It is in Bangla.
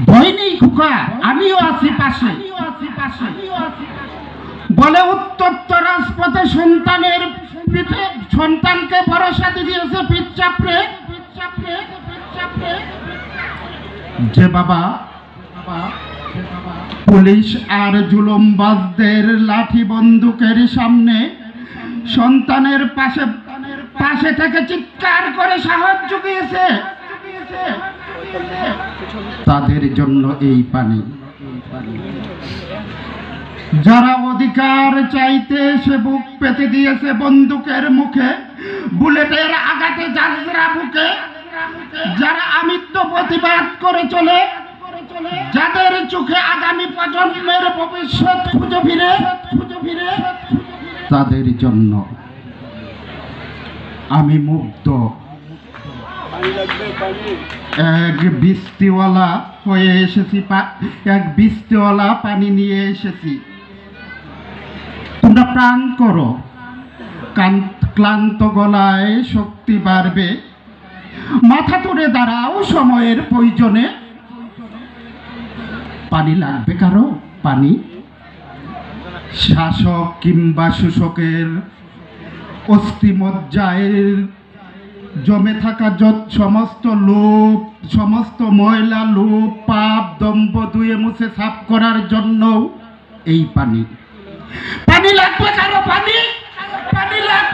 ভয় নেই খোকা, আমিও আছি পাশে। বলে উত্তপ্ত রাজপথে সন্তানকে ভরসা দিয়েছে পিঠ চাপড়ে যে বাবা পুলিশ আর জুলুমবাজদের লাঠি বন্দুকের সামনে সন্তানের পাশে থেকে চিৎকার করে সাহস জুগিয়েছে, তাদের জন্য এই পানি। যারা অধিকার চাইতে সে বুক পেতে দিয়েছে বন্দুকের মুখে, বুলেটের আঘাতে যারা বুকে, যারা আমৃত্যু প্রতিবাদ করে চলে, যাদের চোখে আগামী প্রজন্মের ভবিষ্যৎ খুঁজে ফিরে, তাদের জন্য আমি মুগ্ধ। এক বৃষ্টিওয়ালা হয়ে এসেছি, এক বৃষ্টিওয়ালা পানি নিয়ে এসেছি। তোমরা প্রাণ করো, ক্লান্ত গলায় শক্তি বাড়বে, মাথা তুলে দাঁড়াও সময়ের প্রয়োজনে। পানি লাগবে কারো? পানি শাসক কিংবা শোষকের অস্থিমজ্জায় জমে থাকা সমস্ত লোভ, সমস্ত ময়লা, লোভ, পাপ, দম্ভ ধুয়ে মুছে সাফ করার জন্য এই পানি। পানি লাগবে কারো? পানি লাগবে।